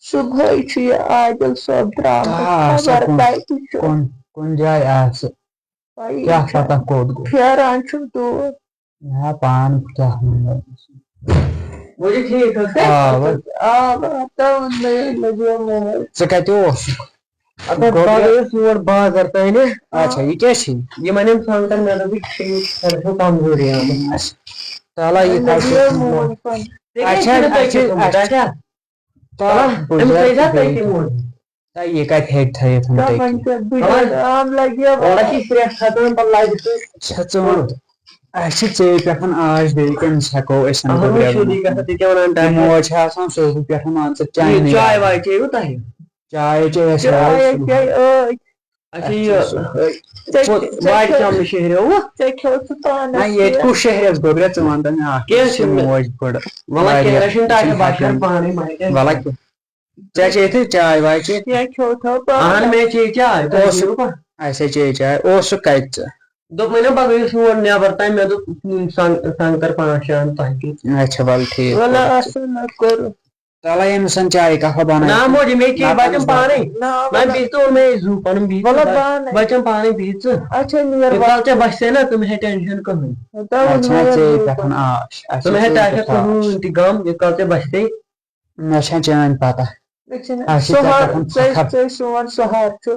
صبح یہ عادل صاحب درامت خبر کتہ کن جائے آسہ کیا پتہ کوت گو پھیران چھُ دود پان کیا مجھے ٹھیک ہے ژٕ کتہِ اوسُکھ یور بازر تانۍ اچھا یہ کیا چھی یِم انیم سنگتر مےٚ دوٚپُکھ کمزوری آمٕژ تالا یہ تھا اچھا اچھا یہ کتہِ ہیٚکہِ تھٲیِتھ اَسہِ چھِ ژیٚیہِ پٮ۪ٹھ آش بیٚیہِ کٔمِس ہٮ۪کو أسۍ موج چھِ آسان سیوٚدُے پٮ۪ٹھ مان ژٕ چاے واے چیٚیوٕ تۄہہِ چاے چے اَسہِ وارِ چمنہٕ شیہریووٕ نہ ییٚتہِ کُس شہرس گوٚبرا ژٕ وَن تہٕ مےٚ اکھ موج بٔڑ وَلہٕ کیٚنٛہہ چھُنہٕ تۄہہِ بہٕ کرٕ پانے وَلہ ژےٚ چیٚیتھٕے چاے واے چیٚتھ اہن مےٚ چیٚے چاے اَسے چیٚیہِ چاے اوسُکھ کتہِ ژٕ دوٚپمَے نا بہٕ گٔیوس یور نٮ۪بر تانۍ مےٚ دوٚپ سنگتر 5-6 تۄہہِ کیُتھ اچھا ول ٹھیٖک تالا ییٚمِس چاے کپ نہ موجی مےٚ چیٚے بچن پانے وۄنۍ بِہہ ژٕ اور مےٚ زُو پنُن بِہہ بچن پانے بِہہ ژٕ ژےٚ بسے نا ژٕ مہ ہے ٹینشن کٕہٕنۍ ژٕ مہ ہے ٹینشن کٕہٕنۍ تہِ غم ییٖتِس کال ژےٚ بسے مےٚ چھےٚ چٲنۍ پتہ سون سہار چھُ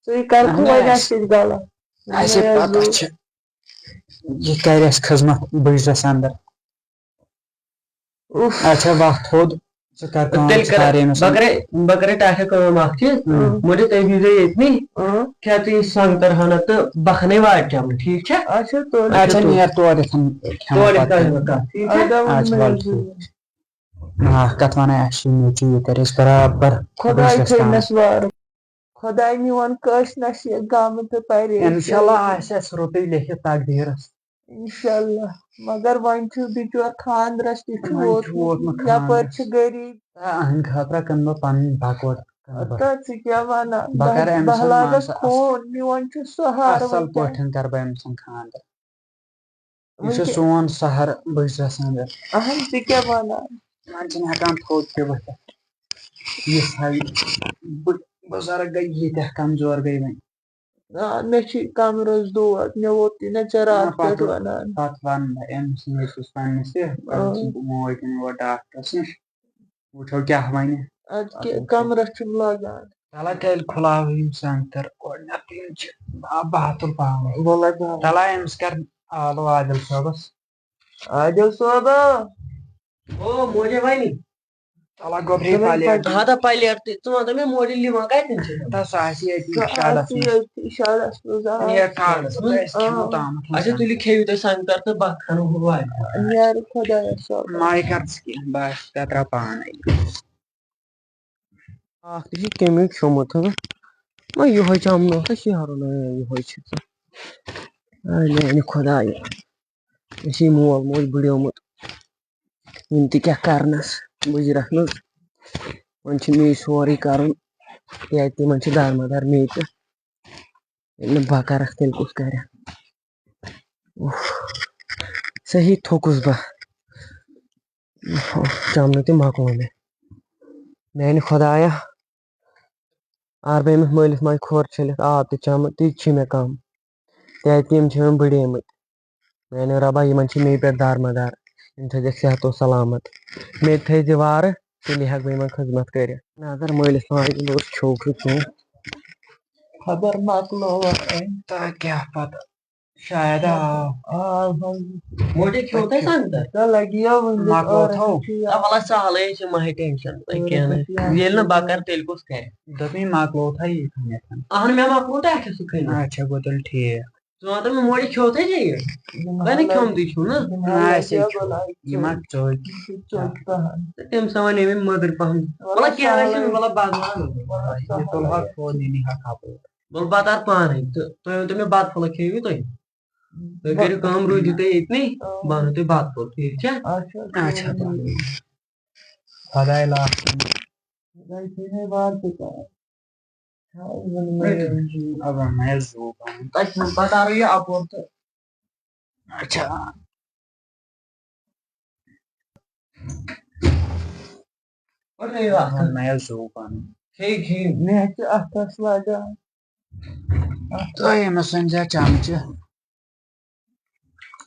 ژٕ کرکھٕ وۄنۍ اَسہِ سۭتۍ غلط اَسے پتہ چھِ یہِ کرِ اَسہِ خٔذمت بٕجرس اندر اچھا وقت تھوٚد بہٕ کرے ٹاٹھا کٲم اکھ چیٖز مٔرِو تُہۍ بِہزیو ییٚتنٕے کھےٚ ژٕ یہِ سنگتر ہنا تہٕ بہٕ کھنَے وارِ چمنہٕ ٹھیٖک چھا اچھا نیر تور کتھ ونے اَسہِ چھُ یہِ کرِ أسۍ برابر خۄداے تھٲینس وارٕ خۄداے میون کٲنٛسہِ نصیٖب گامہٕ تہٕ پرے انشاءاللہ آسہِ اَسہِ رُتُے لیکھِتھ تقدیٖرس انشاءاللہ مگر وۄنۍ چھُ بِچور خاندرس تہِ چھُ ووتمُت یپٲرۍ چھِ غریٖب أہنٛدِ خٲطرٕ کٕنہٕ بہٕ پنٕنۍ بکوٹ ژٕ کیٛاہ ونان بہٕ لاگس خوٗن میون چھُ سہارٕ اصل پٲٹھۍ کرٕ بہٕ أمۍ سُنٛد خاندر یہِ چھُ سون سہر بٕجرس اندر اہن ژٕ کیٛاہ ونان وۄنۍ چھِنہٕ ہٮ۪کان تھوٚد تہِ ؤتھِتھ یِژھ ہاے بُزرگ گٔے ییٖتیٛاہ کمزور گٔے وۄنۍ مےٚ چھِ کمرس دود مےٚ ووتُے نا ژےٚ راتھ پٮ۪ٹھ ونان پتہٕ ونہٕ بہٕ أمِس نیٚچوِس پننِس تہِ موج نِمہٕ بہٕ ڈاکٹرس نِش وٕچھو کیٛاہ ونہِ کمرس چھُم لگان تلا تیٚلہِ کھُلاوٕ یِم سنگتر گۄڈنٮ۪تھ یِم چھِ بہٕ تُل پانے تلا أمِس کر آلو عادل صٲبس عادل صٲبا او موجے ونہِ تلا گوٚبری پلیٹ ہتا پلیٹ تہِ ژٕ ون تہٕ مےٚ موجہِ لِوان کتٮ۪ن چھِ سُہ آسہِ ییٚتی شڈس منٛز اچھا تُلِو کھیٚیِو تُہۍ سنگتر تہٕ بہٕ کھنہٕ ہُہ وارِ نیرٕ خۄدایس ماے کر ژٕ کینٛہہ بہٕ ترٛاو پانے اکھ تہِ چھُ کمیُک کھیوٚمُت وۄنۍ یِہوے چمنوکھا شیہرُن یِہوے چھُ میانہِ خۄدایا مےٚ چھُ مول موج بٕڑیومُت یِم تہِ کیٛاہ کرنس بٕجرس منٛز وۄنۍ چھُ مے سورُے کرُن کیٛازِ تِمن چھِ دارمدار مے تہٕ ییٚلہِ نہٕ بہٕ کرکھ تیٚلہِ کُس کرِ صحیح تھوٚکُس بہٕ چمنہٕ تہِ مکلو مےٚ میانہِ خۄدایا اگر بہٕ أمِس مٲلِس ماجہِ کھۄر چھٔلِتھ آب تہِ چمہٕ تہِ چھِ مےٚ کم کیٛازِ کہِ یِم چھِ مےٚ بٕڑیمٕتۍ میانہِ رۄبا یِمن چھِ مے پٮ۪ٹھ دارمدار یِم تھٲیزٮ۪کھ صحت و سلامت مےٚ تہِ تھٲیزِ وارٕ تیٚلہِ ہٮ۪کہٕ بہٕ یِمن خٔذمت کٔرِتھ نہ اگر مٲلِس ماجہِ اوس کھیوٚوکھٕے کینٛہہ خبر مکلووا تہٕ کیٛاہ پتہ شاید موجے کھیوٚو تۄہہِ سنگتر وَلہٕ سہلٕے چھُ مہ ہے ٹینشن کینٛہہ نہٕ ییٚلہِ نہٕ بہٕ کرٕ تیٚلہِ کُس کرِ دوٚپمَے مکلو تھا ییٚتھٮ۪ن اہن مےٚ مکلو ٹاٹھس سُہ کھٔنِتھ اچھا گوٚو تیٚلہِ ٹھیٖک ژٕ ون تہٕ مےٚ موجے کھیوٚوتھے ژےٚ یہِ تۄہہِ نہٕ کھیوٚمتُے چھُو نا یہِ ما ژوٚل تٔمۍ سا ونے مےٚ مٔدٕر پہم وَلہٕ کیٚنٛہہ نہٕ چھُنہٕ وَلہٕ یہِ تُلہا تھوٚد یہِ نیٖہا کپٲرۍ وَلہٕ بہٕ تارٕ پانے تہٕ تُہۍ ؤنۍتو مےٚ بتہٕ پھوٚلہ کھیٚیِوٕ تُہۍ تُہۍ کٔرِو کٲم روٗزِو تُہۍ ییٚتنٕے بہٕ اَنو تۄہہِ بتہٕ پھوٚل ٹھیٖک چھا اچھا خۄداے لاکھ پتہٕ تارو یہِ اپور تہٕ اچھا نیا زو پن مےٚ چھِ اَتھس لگان تۄہہِ أمِس أنۍزِ چمچہٕ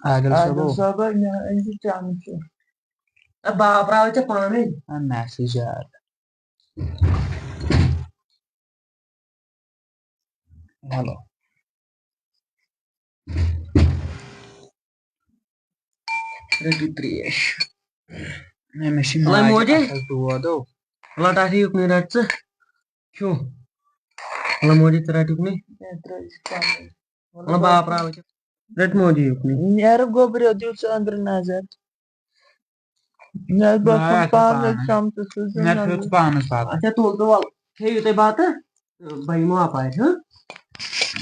عادل صٲبا مےٚ أنۍزِ چمچہٕ بابراو ژےٚ پانے میسیج یاد ہیلو رٔٹِو ترٛیش مےٚ چھِ ماجہِ ماجہِ اَتھس دود وَلہٕ ٹاٹھی یُکنُے رَٹ ژٕ کھیوٚو وَلہٕ موجی ژٕ رَٹ یُکنُے وَلہٕ بابراو ژےٚ رٔٹ موجی یُکنُے نیرٕ گوٚبریو دِیِو ژٕ أنٛدرٕ نظر مےٚ باسان پانَے چمچہٕ مےٚ پھیوٗر ژٕ پانَس بَتہٕ اچھا تُل تہٕ وَلہٕ کھیٚیِو تُہۍ بَتہٕ تہٕ بہٕ یِمو اَپارِ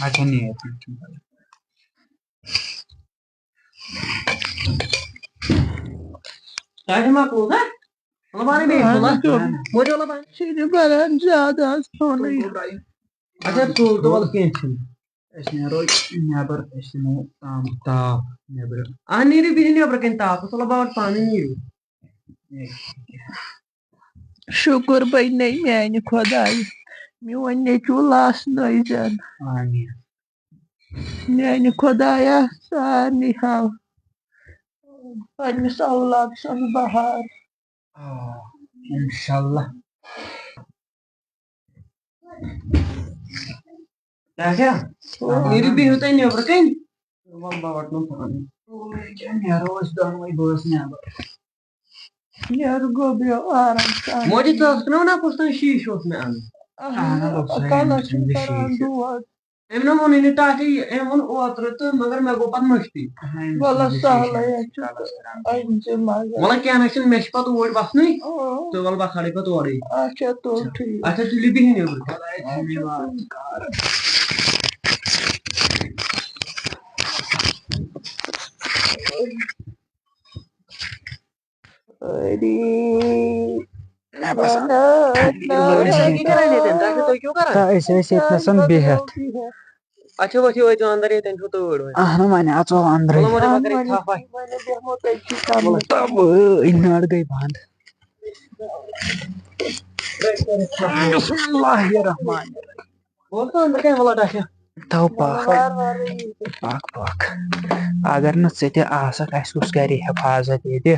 اچھا نیر ٹاٹھی مۄکلوو نا وَلہٕ بَرٕے بیٚیہِ فُل موجی وَلہٕ بَر چھِنہٕ بَران زیادٕ حظ فونٕے اچھا تُل تہٕ وَلہٕ کیٚنٛہہ چھُنہٕ أسۍ نیرو نٮ۪بر أسۍ دِمو تاپھ نٮ۪برٕ نیٖرِو بِہِو نٮ۪برٕ کَنۍ تاپَس وَلہٕ بہٕ وَٹہٕ پانَے نیٖرِو شُکُر بَنے میانہِ خۄدایہِ میون نیٚچوٗ لاسنٲے زٮ۪ن میانہِ خۄدایا سارنٕے ہاو پنٛنِس اولاد سُنٛد بہار اِنشاءاللہ اچھا نیٖرِو بِہِو تُہۍ نٮ۪برٕ کَنۍ وَلہٕ بہٕ وَٹہٕ پانَے نیرو أسۍ دۄنوَے بٲژ نٮ۪بر نیرٕ گوٚبریو آرام سان موجی ژٕ ٲسٕکھ نا وَنان کُس تام شیٖشہٕ اوس مےٚ اَنُن کَلَس چھُم کران دود أمۍ نا ووٚنُے نہٕ ٹاٹھی أمۍ ووٚن اوترٕ تہٕ مگر مےٚ گوٚو پَتہٕ مٔشتٕے وَلہٕ سہلٕے چھُ أنۍزِ مگر وَلہٕ کیٚنٛہہ نہٕ چھُنہٕ مےٚ چھُ پَتہٕ اوٗرۍ وَسنُے تہٕ وَلہٕ بہٕ کھالے پَتہٕ اورَے اچھا تُل ٹھیٖک اچھا تُلِو بِہِو نٮ۪برٕ أسۍ ٲسۍ ییٚتنَسَن بِہِتھ اچھا ؤتھِو ؤتھِو اَنٛدر ییٚتٮ۪ن چھُو تۭر اہنُو وۄنۍ اژو اَنٛدرٕے نٔر گٔے بنٛد بسم اللہ الرحمن تو پاک پاک اگر نہٕ ژٕ تہِ آسکھ اَسہِ کُس کَرِ حفاظت ییٚتہِ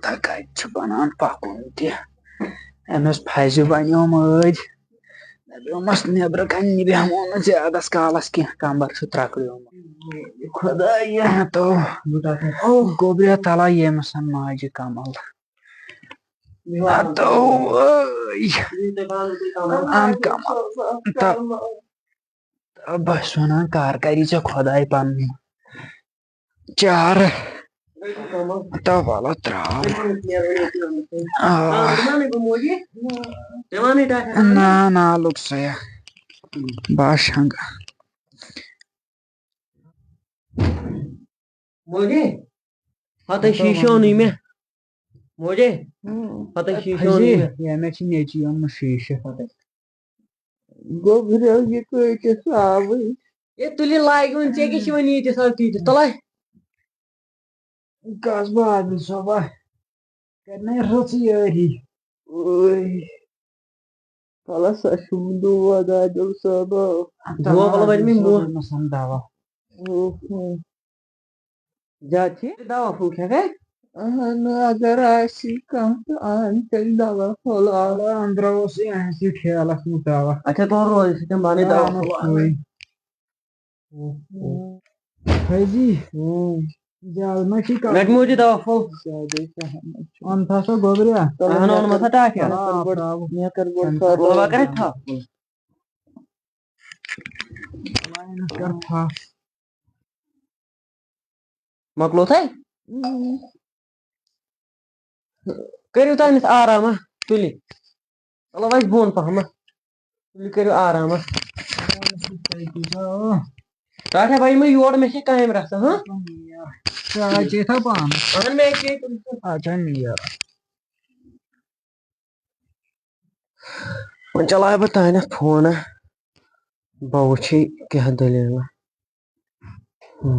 کَتہِ چھُ بَنان پَکُن تہِ أمِس پھَزِ بَنیو مٲرۍ دَپیومَس نٮ۪برٕ کَنہِ بیٚہمو نہٕ زیادَس کالَس کیٚنٛہہ کَمبَر چھُ ترٛکریومُت خۄدایا تو گوٚبریا تَلا ییٚمِس ماجہِ کَمَل بہٕ چھُس وَنان کر کَری ژےٚ خۄداے پَنُن چارٕ تو وَلہٕ ترٛاو نا نا لوٚگ سیا بہٕ شنٛگہٕ موجی پَتہٕ شیٖشہٕ اوٚنُے مےٚ موجی پَتہٕ شیٖشہٕ اوٚنُے مےٚ چھِ نیٚچی اوٚنمُت شیٖشہٕ گوٚبریو یہِ کۭتِس آوٕے ہے تُلہِ لاگہِ وۄنۍ ژےٚ کیٛاہ چھِ وۄنۍ ییٖتِس حظ تیٖتِس تُلے گژھ بہٕ عادل صٲبا کَرنَے رٕژ یٲری وَلہٕ سا چھُم دود عادل صٲبا وَلہٕ وَنہِ مےٚ دوا زیادٕ چھِ دوا پھوٚل کھٮ۪کھے اہن اگر آسہِ کانٛہہ تہٕ اَن تیٚلہِ دوا پھوٚل أنٛدرٕ اوسُے اَسہِ ٹھیلَس منٛز دوا اچھا تُل روزِ سُہ تِم بَنٕے دوا حٲجی زیادٕ ما چھِ مےٚ موجی دوا پھوٚل اوٚنتھا سا گوٚبریا اہن اوٚنمَتھ ہا ٹاٹھیا مۄکلوتھے کٔرِو تانٮ۪تھ آرامہ تُلِو وَلہٕ وَسہِ بۄن پَہمَتھ تُلِو کٔرِو آرامہ ٹاٹھیا بہٕ یِمَے یورٕ مےٚ چھے کامہِ رَژھا چاے چیٚیہِ پانہٕ اہن مےٚ چے اچھا نیر وۄنۍ چلاے بہٕ تانٮ۪تھ فونہ بہٕ وٕچھِ کیٛاہ دٔلیٖلہ ما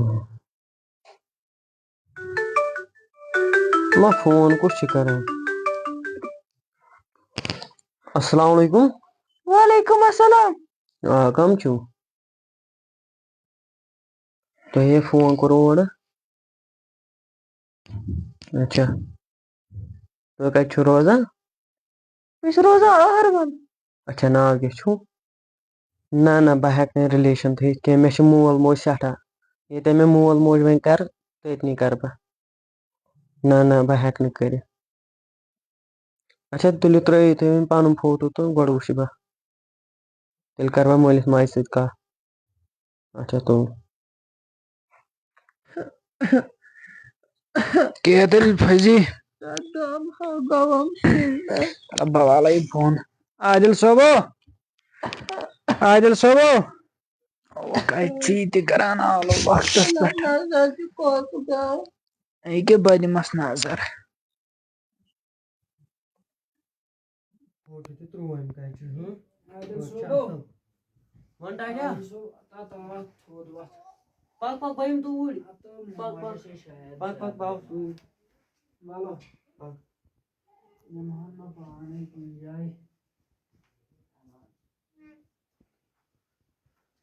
فون کُس چھُ کران السلام علیکم وعلیکم السلام. کم چھُو تۄہے فون کوٚروٕ اورٕ اچھا تُہۍ کَتہِ چھِو روزان بہٕ چھُس روزان أہربل. اچھا ناو کیٛاہ چھُو نہ نہ بہٕ ہٮ۪کہٕ نہٕ رِلیشن تھٲیِتھ کینٛہہ مےٚ چھُ مول موج سٮ۪ٹھاہ ییٚتٮ۪ن مےٚ مول موج وۄنۍ کرٕ تٔتنی کرٕ بہٕ نہ نہ بہٕ ہٮ۪کہٕ نہٕ کٔرِتھ اچھا تُلِو ترٲیِو تُہۍ وۄنۍ پنُن فوٹو تہٕ گۄڈٕ وٕچھِ بہٕ تیٚلہِ کرٕ بہٕ مٲلِس ماجہِ سۭتۍ کتھ اچھا تُل کیٛاہ دٔلیٖل فٔزی بوالٕے فون عادل صٲبو عادل صٲبو کَتہِ چھِ یہِ تہِ کران آلو وقتس پٮ۪ٹھ ییٚکیٛاہ بہٕ دِمس نظر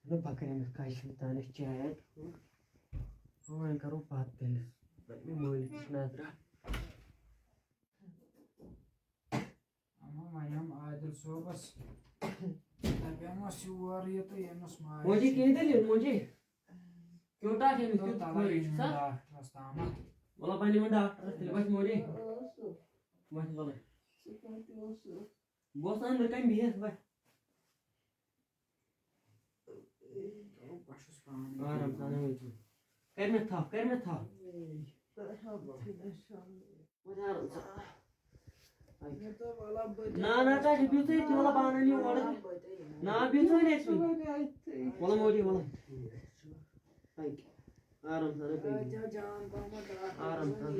بکرین کشمیر تانس چیٹ وۄنۍ کرو پتہٕ تیٚلہِ مٲلِس نِش نظرا عادل صٲبس دپیمس یور یہِ تہٕ ییٚمِس موجی کیٛاہ دٔلیٖل موجی کیوٗتاہ چھُ وَلہٕ بہٕ نِمہٕ ڈاکٹرس تیٚلہِ وَتھِ موجی وَتھ وَلہٕ بہٕ اوسُس أنٛدرٕ کَنۍ بِہِتھ وَتھ آرام سان کر مےٚ تھپھ نہ نہ تۄہہِ چھُ بِہتھٕے أتھی وَلہٕ بہٕ اَنَن یہِ اورٕ نہ بِہتھٕے نہٕ أتھی وَلہٕ موجی وَلہٕ آرام سان آرام سان